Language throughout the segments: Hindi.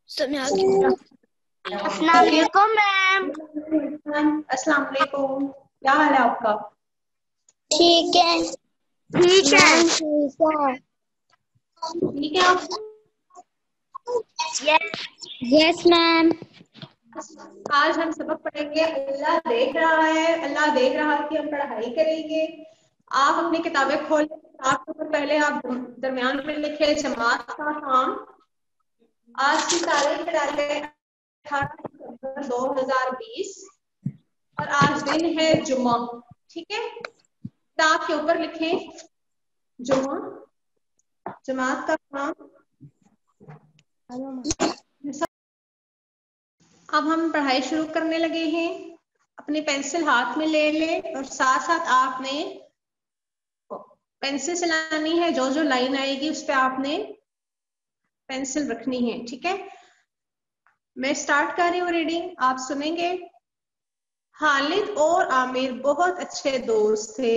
अस्सलाम वालेकुम मैम। अस्सलाम वालेकुम, क्या हाल है आपका? ठीक है। ठीक है। ठीक है आप? Yes ma'am. आज हम सबक पढ़ेंगे। अल्लाह देख रहा है, अल्लाह देख रहा है कि हम पढ़ाई करेंगे। आप अपनी किताबें खोलें। किताब के ऊपर पहले आप दरमियान में लिखे जमात का काम। आज की तारीख डालें 18 सितंबर 2020 और आज दिन है जुम्मा। ठीक है, किताब के ऊपर लिखें जुम्मा, जमात का काम। अब हम पढ़ाई शुरू करने लगे हैं। अपनी पेंसिल हाथ में ले लें और साथ साथ आपने पेंसिल चलानी है। जो जो लाइन आएगी उस पर आपने पेंसिल रखनी है। ठीक है, मैं स्टार्ट कर रही हूँ रीडिंग, आप सुनेंगे। खालिद और आमिर बहुत अच्छे दोस्त थे।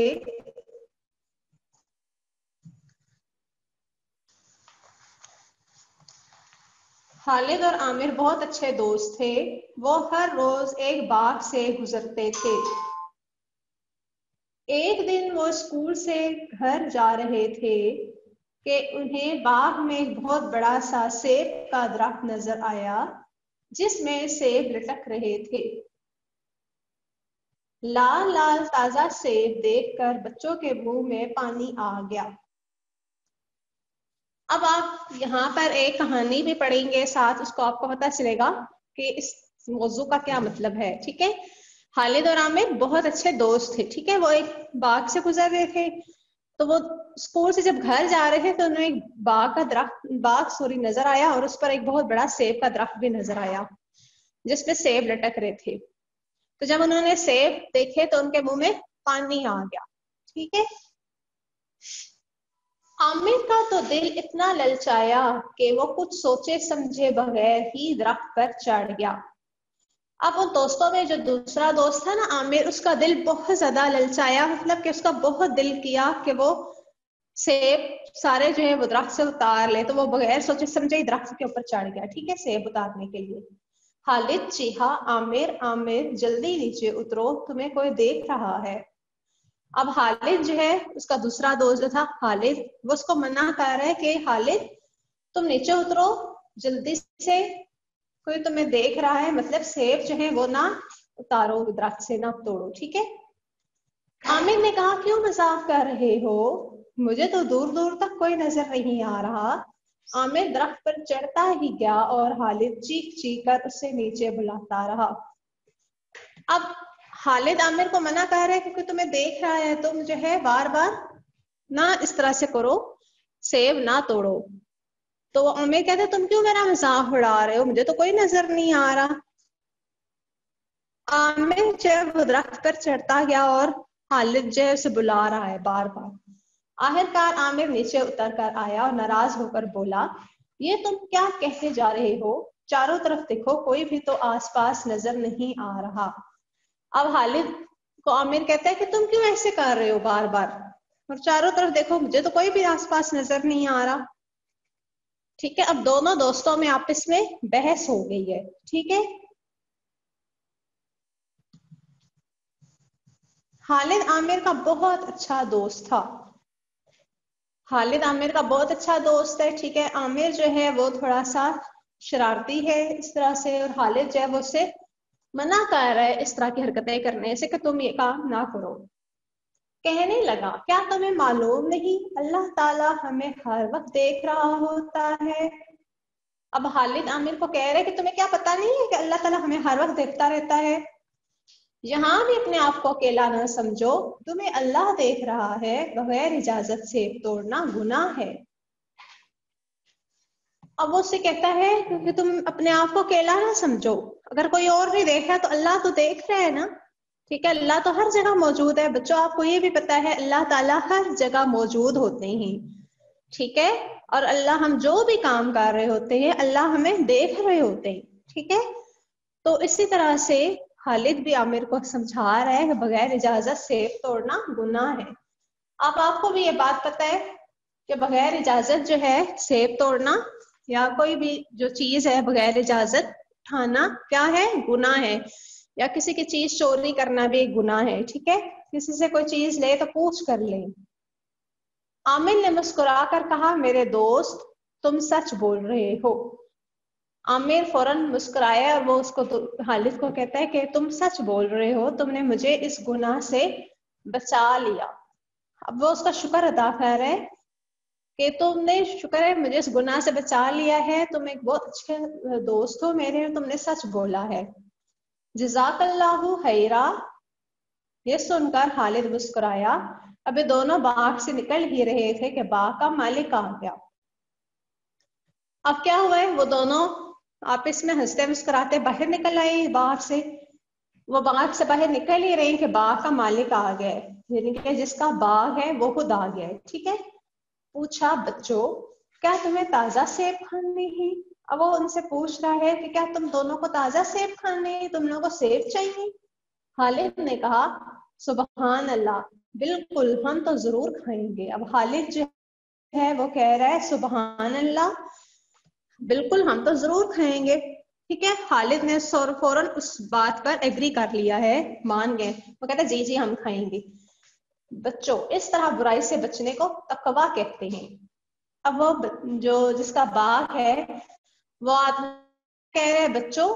खालिद और आमिर बहुत अच्छे दोस्त थे। वो हर रोज एक बाग से गुजरते थे। एक दिन वो स्कूल से घर जा रहे थे कि उन्हें बाग में एक बहुत बड़ा सा सेब का दरख्त नजर आया जिसमें सेब लटक रहे थे। लाल लाल ताजा सेब देखकर बच्चों के मुंह में पानी आ गया। अब आप यहाँ पर एक कहानी भी पढ़ेंगे साथ, उसको आपको पता चलेगा कि इस मौजू का क्या मतलब है। ठीक है, खालिद और आमिर बहुत अच्छे दोस्त थे। ठीक है, वो एक बाग से गुजर रहे थे, तो वो स्कूल से जब घर जा रहे थे तो उन्हें एक बाग नजर आया और उस पर एक बहुत बड़ा सेब का दरख्त भी नजर आया जिसपे सेब लटक रहे थे। तो जब उन्होंने सेब देखे तो उनके मुंह में पानी आ गया। ठीक है, आमिर का तो दिल इतना ललचाया कि वो कुछ सोचे समझे बगैर ही दरख्त पर चढ़ गया। अब उन दोस्तों में जो दूसरा दोस्त था ना आमिर, उसका दिल बहुत ज्यादा ललचाया, मतलब कि उसका बहुत दिल किया कि वो सेब सारे जो है वो दरख्त से उतार ले, तो वो बगैर सोचे समझे ही दरख्त के ऊपर चढ़ गया। ठीक है, सेब उतारने के लिए। खालिद चीहा, आमिर आमिर जल्दी नीचे उतरो, तुम्हें कोई देख रहा है। अब खालिद जो है, उसका दूसरा दोस्त जो था खालिद, वो उसको मना कर रहा है कि खालिद तुम नीचे उतरो जल्दी से, कोई तुम्हें देख रहा है, मतलब सेब जो है वो ना उतारो, दरख्त से ना तोड़ो। ठीक है, आमिर ने कहा क्यों मजाक कर रहे हो, मुझे तो दूर दूर तक कोई नजर नहीं आ रहा। आमिर दरख्त पर चढ़ता ही गया और खालिद चीख चीख कर उसे नीचे बुलाता रहा। अब खालिद आमिर को मना कर रहे हैं क्योंकि तुम्हें देख रहा है, तुम जो है बार बार ना इस तरह से करो, सेब ना तोड़ो। तो वो आमिर कहते तुम क्यों मेरा मजाक उड़ा रहे हो, मुझे तो कोई नजर नहीं आ रहा। आमिर जब दरख्त पर चढ़ता गया और खालिद जो है उसे बुला रहा है बार बार। आखिरकार आमिर नीचे उतर कर आया और नाराज होकर बोला, ये तुम क्या कहते जा रहे हो, चारों तरफ देखो, कोई भी तो आसपास नजर नहीं आ रहा। अब खालिद को आमिर कहता है कि तुम क्यों ऐसे कर रहे हो बार बार, और चारों तरफ देखो, मुझे तो कोई भी आसपास नजर नहीं आ रहा। ठीक है, अब दोनों दोस्तों में आपस में बहस हो गई है। ठीक है, खालिद आमिर का बहुत अच्छा दोस्त था। खालिद आमिर का बहुत अच्छा दोस्त है। ठीक है, आमिर जो है वो थोड़ा सा शरारती है इस तरह से, और खालिद जो है वो उसे मना कर रहा है इस तरह की हरकतें करने से कि तुम ये काम ना करो। कहने लगा, क्या तुम्हें मालूम नहीं अल्लाह ताला हमें हर वक्त देख रहा होता है। अब खालिद आमिर को कह रहे हैं कि तुम्हें क्या पता नहीं है कि अल्लाह ताला हमें हर वक्त देखता रहता है। यहाँ भी अपने आप को अकेला न समझो, तुम्हें अल्लाह देख रहा है, बगैर इजाजत सेब तोड़ना गुनाह है। अब वो उससे कहता है कि तुम अपने आप को अकेला ना समझो, अगर कोई और भी देख रहा है तो अल्लाह तो देख रहा है ना। ठीक है, अल्लाह तो हर जगह मौजूद है। बच्चों, आपको ये भी पता है अल्लाह ताला हर जगह मौजूद होते हैं। ठीक है, और अल्लाह हम जो भी काम कर रहे होते हैं अल्लाह हमें देख रहे होते हैं। ठीक है, तो इसी तरह से खालिद भी आमिर को समझा रहा है कि बगैर इजाजत सेब तोड़ना गुनाह है। अब आपको भी ये बात पता है कि बगैर इजाजत जो है सेब तोड़ना या कोई भी जो चीज है बगैर इजाजत उठाना क्या है, गुनाह है। या किसी की चीज चोरी करना भी एक गुनाह है, ठीक है। किसी से कोई चीज ले तो पूछ कर ले। आमिर ने मुस्कुराकर कहा, मेरे दोस्त तुम सच बोल रहे हो। आमिर फौरन मुस्कुराया और वो उसको खालिद को कहता है कि तुम सच बोल रहे हो, तुमने मुझे इस गुनाह से बचा लिया। अब वो उसका शुक्र अदा कर रहे हैं कि तुमने, शुक्र है मुझे इस गुनाह से बचा लिया है, तुम एक बहुत अच्छे दोस्त हो मेरे, तुमने सच बोला है। जज़ाकल्लाहु खैरा। ये सुनकर खालिद मुस्कुराया। अबे दोनों बाग से निकल ही रहे थे कि बाग का मालिक आ गया। अब क्या हुआ है, वो दोनों आपस में हंसते मुस्कुराते बाहर निकल आए बाग से। वो बाग से बाहर निकल ही रहे कि बाग का मालिक आ गया, यानी कि जिसका बाग है वो खुद आ गया है, ठीक है। पूछा, बच्चों क्या तुम्हें ताजा सेब खाने हैं? अब वो उनसे पूछ रहा है कि क्या तुम दोनों को ताजा सेब खाने हैं, तुम लोगों को सेब चाहिए? खालिद ने कहा, सुबहान अल्लाह, बिल्कुल हम तो जरूर खाएंगे। अब खालिद जो है वो कह रहा है सुबहान अल्लाह, बिल्कुल हम तो जरूर खाएंगे, ठीक है। खालिद ने फौरन उस बात पर एग्री कर लिया है, मान गए। वो कहता है जी जी हम खाएंगे। बच्चों इस तरह बुराई से बचने को तकवा कहते हैं। अब वो जो जिसका बाग है वो आदमी कह रहे हैं, बच्चों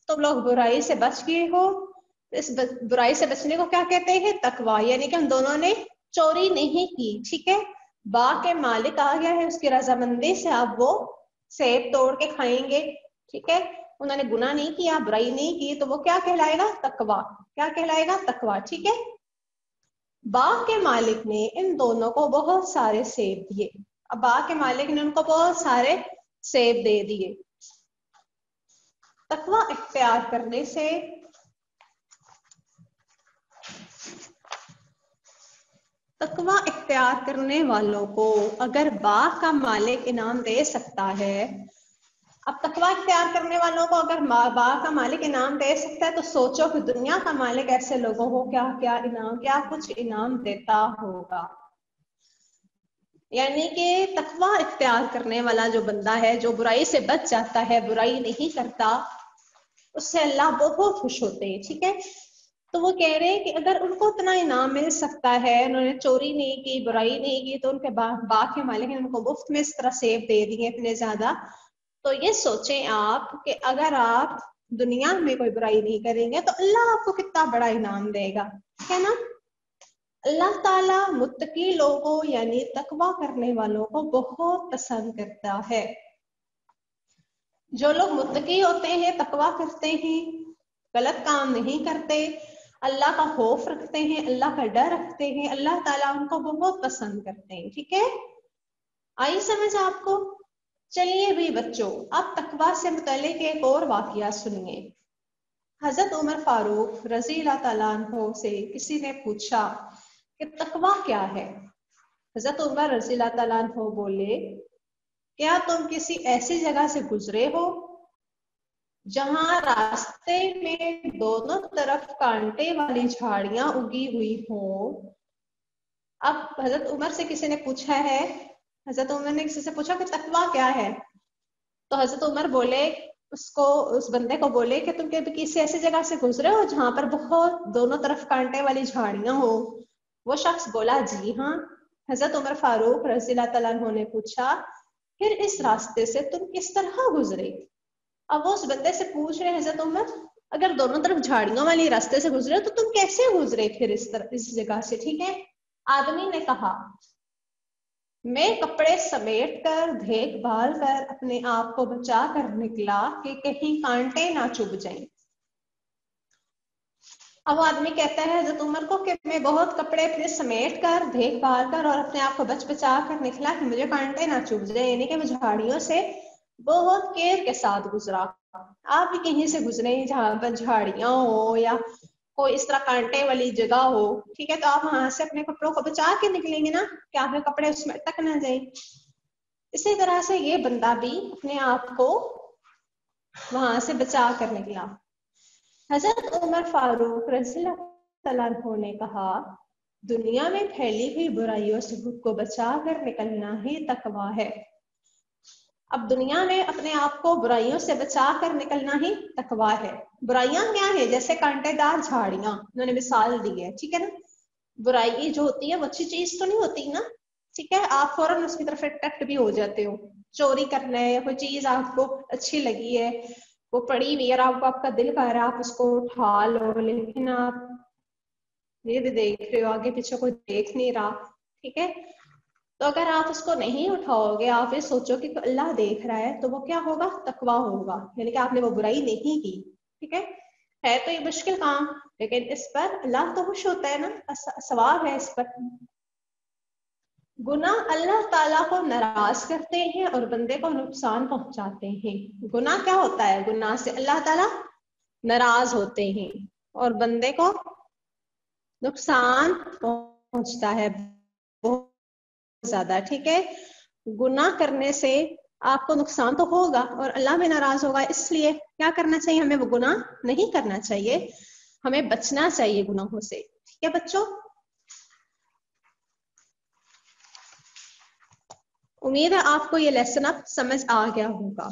तुम लोग बुराई से बच गए हो, इस बुराई से बचने को क्या कहते हैं, तकवा। यानी कि हम दोनों ने चोरी नहीं की, ठीक है। बाग के मालिक आ गया है, उसकी रजामंदी से अब वो सेब तोड़ के खाएंगे, ठीक है। उन्होंने गुनाह नहीं किया, बुराई नहीं की, तो वो क्या कहलाएगा, तकवा। क्या कहलाएगा, तकवा, ठीक है। बाग के मालिक ने इन दोनों को बहुत सारे सेब दिए। अब बाग के मालिक ने उनको बहुत सारे सेब दे दिए। तकवा इख्तियार करने से तकवा इख्तियार करने वालों को अगर बाग का मालिक इनाम दे सकता है, अब तकवा इख्तियार करने वालों को अगर बाग का मालिक इनाम दे सकता है, तो सोचो कि दुनिया का मालिक ऐसे लोगों को क्या क्या इनाम, क्या कुछ इनाम देता होगा। यानी कि तकवा इख्तियार करने वाला जो बंदा है, जो बुराई से बच जाता है, बुराई नहीं करता, उससे अल्लाह बहुत खुश होते हैं, ठीक है। तो वो कह रहे हैं कि अगर उनको इतना इनाम मिल सकता है, उन्होंने चोरी नहीं की, बुराई नहीं की, तो उनके बाग के मालिक ने उनको मुफ्त में इस तरह सेब दे दिए इतने ज्यादा, तो ये सोचें आप कि अगर आप दुनिया में कोई बुराई नहीं करेंगे तो अल्लाह आपको कितना बड़ा इनाम देगा, है ना। अल्लाह ताला मुत्तकी लोगों यानी तकवा करने वालों को बहुत पसंद करता है। जो लोग मुत्तकी होते हैं, तकवा करते हैं, गलत काम नहीं करते, अल्लाह का खौफ रखते हैं, अल्लाह का डर रखते हैं, अल्लाह ताला उनको बहुत पसंद करते हैं, ठीक है। आई समझ आपको? चलिए भी बच्चों, अब तकवा से मुतल्लिक एक और वाकया सुनिए। हजरत उमर फारूक रज़ी अल्लाह तआला अन्हु से किसी ने पूछा कि तकवा क्या है। हजरत उमर रज़ी अल्लाह तआला अन्हु बोले, क्या तुम किसी ऐसी जगह से गुजरे हो जहां रास्ते में दोनों तरफ कांटे वाली झाड़ियां उगी हुई हो? अब हजरत उमर से किसी ने पूछा है, हजरत उमर ने किसी से पूछा कि तकवा क्या है, तो हजरत उमर बोले उसको, उस बंदे को बोले कि तुम कभी किसी ऐसी जगह से गुजरे हो जहां पर बहुत दोनों तरफ कांटे वाली झाड़ियां हो? वो शख्स बोला, जी हाँ। हजरत उमर फारूक रज़ी अल्लाह तआला अन्हु ने पूछा, फिर इस रास्ते से तुम किस तरह गुजरे? अब वो उस बंदे से पूछ रहे, हजरत उमर अगर दोनों तरफ झाड़ियों वाली रास्ते से गुजरे तो तुम कैसे गुजरे फिर इस जगह से, ठीक है। आदमी ने कहा, मैं कपड़े समेट कर देखभाल कर अपने आप को बचा कर निकला कि कहीं कांटे ना चुभ जाएं। अब वो आदमी कहता है हजरत उमर को कि मैं बहुत कपड़े अपने समेट कर देखभाल कर और अपने आप को बचा कर निकला कि मुझे कांटे ना चुभ जाए, यानी कि मैं झाड़ियों से बहुत केयर के साथ गुजरा। आप भी कहीं से गुजरे जहां पर झाड़ियां हो या कोई इस तरह कांटे वाली जगह हो, ठीक है, तो आप वहां से अपने कपड़ों को बचा के निकलेंगे ना, कि आपके कपड़े उसमें अटक ना जाए। इसी तरह से ये बंदा भी अपने आप को वहां से बचा कर निकला। हजरत उमर फारूक रज़ी अल्लाह तआला अन्हु ने कहा, दुनिया में फैली हुई बुराइयों से खुद को बचा कर निकलना ही तकवा है। अब दुनिया में अपने आप को बुराइयों से बचा कर निकलना ही तकवा है। बुराइयां क्या है? जैसे कांटेदार झाड़ियां, उन्होंने मिसाल दी है, ठीक है ना। बुराई जो होती है वो अच्छी चीज तो नहीं होती ना, ठीक है। आप फौरन उसकी तरफ अट्रैक्ट भी हो जाते हो। चोरी करना है या कोई चीज आपको अच्छी लगी है, वो पड़ी हुई है, आपको आपका दिल कर रहा है आप उसको उठा लो, लेकिन आप ये भी देख रहे हो आगे पीछे कोई देख नहीं रहा, ठीक है। तो अगर आप उसको नहीं उठाओगे, आप ये सोचो कि अल्लाह देख रहा है, तो वो क्या होगा? तकवा होगा, यानी कि आपने वो बुराई नहीं की, ठीक है तो ये मुश्किल काम, लेकिन इस पर अल्लाह तो खुश होता है ना, सवाब है इस पर। गुनाह अल्लाह ताला को नाराज करते हैं और बंदे को नुकसान पहुंचाते हैं। गुनाह क्या होता है? गुनाह से अल्लाह ताला नाराज होते हैं और बंदे को नुकसान पहुंचता है बहुत ज्यादा, ठीक है। गुनाह करने से आपको नुकसान तो होगा और अल्लाह भी नाराज होगा, इसलिए क्या करना चाहिए? हमें वो गुनाह नहीं करना चाहिए, हमें बचना चाहिए गुनाहों से, ठीक है बच्चों। उम्मीद है आपको ये लेसन अब समझ आ गया होगा।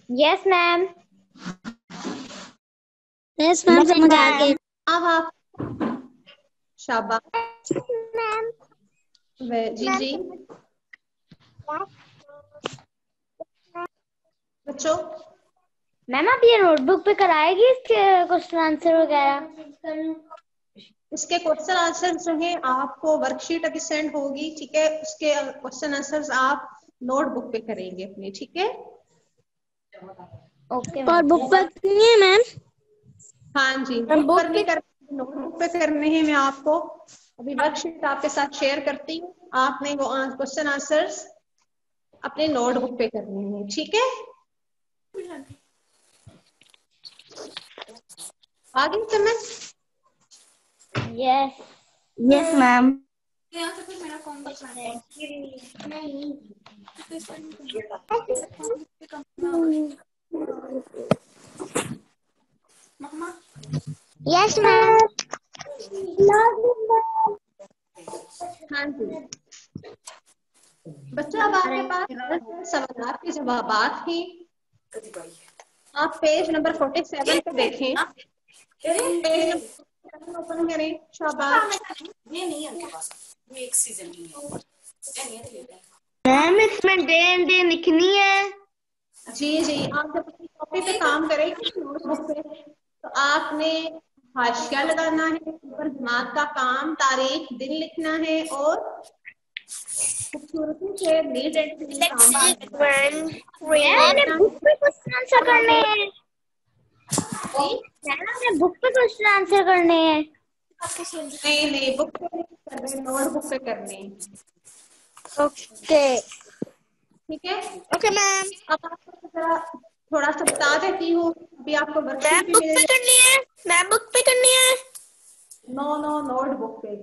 Yes ma'am. यस मैम, समझ आ गया। अब आप शाबाश मैम जी जी बच्चों, मैम आप ये नोटबुक पे कराएगी इसके क्वेश्चन आंसर वगैरह? इसके क्वेश्चन आंसर जो है आपको वर्कशीट अभी सेंड होगी, ठीक है। उसके क्वेश्चन आंसर्स आप नोटबुक पे करेंगे अपनी, ठीक है। ओके और बुक पर नहीं है मैम? हाँ जी, बुक पर नहीं कर, नोटबुक पे करने हैं। मैं आपको अभी वर्कशीट आपके साथ शेयर करती हूँ, आपने वो क्वेश्चन आंसर्स अपने नोटबुक पे करने हैं, ठीक है। आगे समझ? Yes yes ma'am. Yes ma'am. हाँ जी बच्चों, अब आपके पास सवाल के जवाबात हैं। आप पेज नंबर 47 पे देखें। पेज नंबर ओपन करें। शाबाश। मैम इसमें डे एंड डे लिखनी है। जी जी, आप जब अपनी कॉपी पे काम करेंगे नोटबुक पे, तो आपने हाशिया लगाना है, ऊपर दिमाग का काम, तारीख, दिन लिखना है और खूबसूरती से नीट एंड क्लीन काम मैंने बुक पे क्वेश्चन आंसर करने हैं। जी मैंने बुक पे क्वेश्चन आंसर करने हैं। नहीं नहीं, बुक पे नहीं करने, नोटबुक पे करने, ओके ठीक है। Okay ma'am. अब आपको जरा थोड़ा सा बता देती हूँ, अभी आपको वर्कशीट भी बुक पे मिलेगी। करनी है मैम, बुक पे करनी है। नो नो, नोटबुक पे,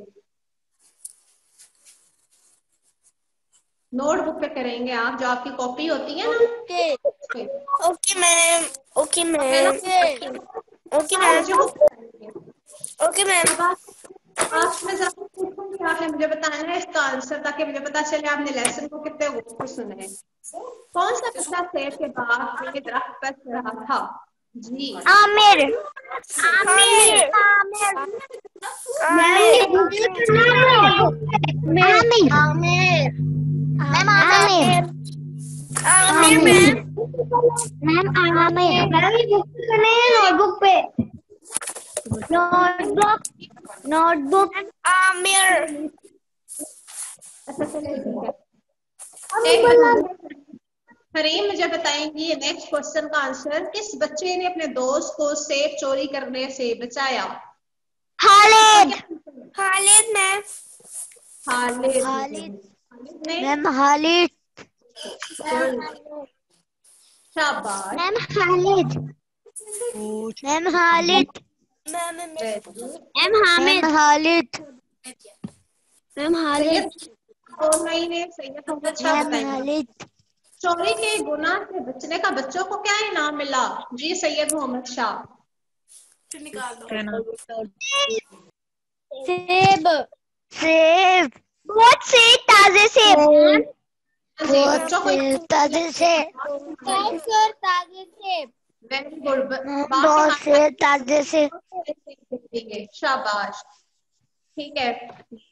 नोटबुक पे करेंगे आप, जो आपकी कॉपी होती है ना। Okay okay ma'am. ओके है ना? मैम। ओके आप मैम। मुझे वो बताएंगे। Okay ma'am. अब आप मैं जरा पूछूंगी, आपने मुझे बताना है इसका आंसर, ताकि मुझे पता चले आपने लेसन को कितने गौर से सुना है। कौन सा बच्चा सेब के बाग में दरख्त पर चढ़ा था? जी आमिर। आमिर। आमिर। आमिर। मैम आमिर। आमिर मैम। मैम आमिर। बुक पे करने हैं, नोटबुक पे। नोटबुक नोटबुक आमिर। अच्छा चलिए ठीक है। एक मिनट, हरीम मुझे बताएंगी नेक्स्ट क्वेश्चन का आंसर। किस बच्चे ने अपने दोस्त को सेब चोरी करने से बचाया? खालिद। खालिद मैम। खालिद। खालिद। खालिद ने, मैम खालिद। शाबाश। Ma'am Khalid. Ma'am Khalid. Ma'am Hamid. Khalid. Ma'am Khalid. Syed और नई ने, सैयद अहमद शाह मैम बताएंगे। खालिद। चोरी के गुनाह से बचने का बच्चों को क्या इनाम मिला? जी सैयद मोहम्मद शाह। सेब। सेब। बहुत से ताजे सेब। जी बच्चों को ताजे सेब। ताजे सेब। Very good. बहुत से ताजे सेब। शाबाश। ठीक है,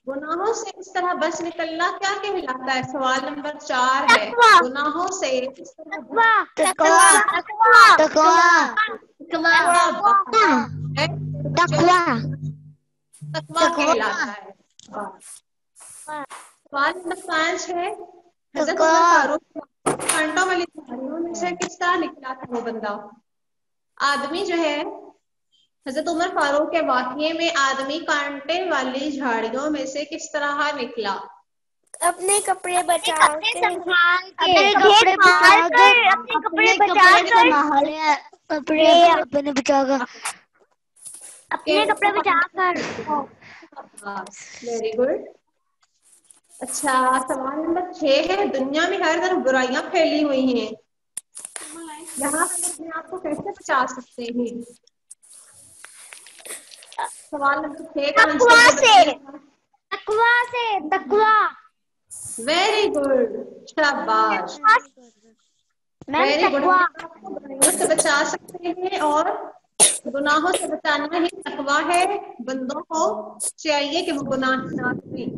गुनाहों से इस तरह बच निकलना क्या कहलाता है? सवाल नंबर 4 है, गुनाहों से इस तरह तकवा। तकवा कहलाता है। सवाल नंबर 5 है, हजरत उमर फारूक कांटों वाली झाड़ियों में से किस तरह निकला था वो बंदा? आदमी जो है, हजरत उमर फारूक के वाकये में आदमी कांटे वाली झाड़ियों में से किस तरह निकला? अपने कपड़े बचा के अपने कपड़े बचा कर अपने कपड़े बचा कर। Very good. अच्छा, सवाल नंबर 6 है, दुनिया में हर तरफ बुराइयां फैली हुई हैं, यहाँ हम अपने आप को कैसे बचा सकते हैं? सवाल नंबर 6 का आंसर तकवा। वेरी गुड, शाबाश, वेरी गुड। बुराइयों से बचा सकते हैं और गुनाहों से बचाना ही तकवा है। बंदों को चाहिए कि वो गुनाह ना करें।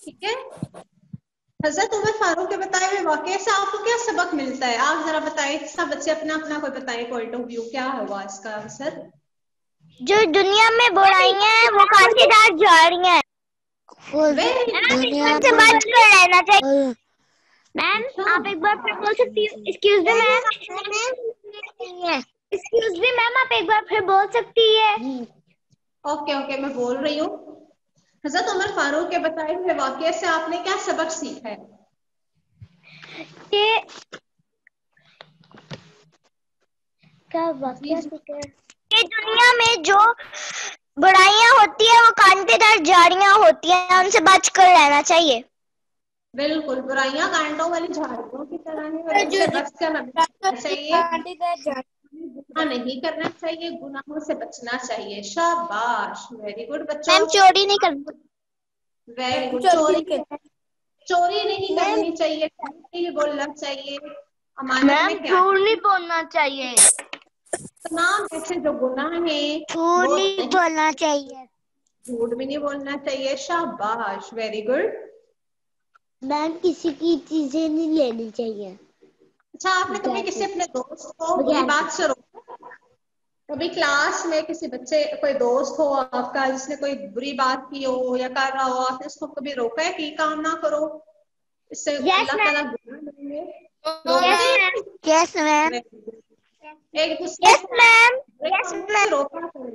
ठीक है, हजरत उमर फारूक के बताए हुए वाकये से आपको क्या सबक मिलता है? आप जरा बताएं, सब बच्चे अपना अपना कोई बताएं पॉइंट ऑफ व्यू, क्या होगा इसका आंसर? जो दुनिया में बुराइयां हैं वो कांटेदार झाड़ियां हैं, दुनिया से बच कर रहना चाहिए। मैम आप एक बार फिर बोल सकती हो? Excuse me ma'am, excuse me ma'am, आप एक बार फिर बोल सकती है? ओके ओके, मैं बोल रही हूँ। हजरत उमर फारूक के बताए हुए वाकये से आपने क्या सबक सीखा है? क्या वाकया सीखा है? कि दुनिया में जो बुराइयां होती है वो कांटेदार झाड़ियां होती हैं, उनसे बच कर रहना चाहिए। बिल्कुल, बुराइयां कांटों वाली झाड़ियों की तरह है और उनसे बच कर रहना चाहिए। गुनाह नहीं करना चाहिए, गुनाहों से बचना चाहिए। शाबाश, वेरी गुड बच्चों। मैम चोरी नहीं करनी। Very good. चोरी नहीं करनी चाहिए, नहीं बोलना चाहिए, अमानत में क्या? झूठ नहीं बोलना चाहिए। तमाम ऐसे जो गुनाह है झूठ नहीं बोलना चाहिए। झूठ भी नहीं बोलना चाहिए। शाबाश, वेरी गुड। मैम किसी की चीजें नहीं लेनी चाहिए। अच्छा, आपने कभी किसी अपने दोस्त को बुरी बात से रोका? कभी क्लास में किसी बच्चे, कोई दोस्त हो आपका जिसने कोई बुरी बात की हो या कर रहा हो, आपने उसको कभी रोका है कि काम ना करो, इससे अल्लाह ताला गुनाह देंगे? Yes ma'am. एक दूसरे को रोका करो।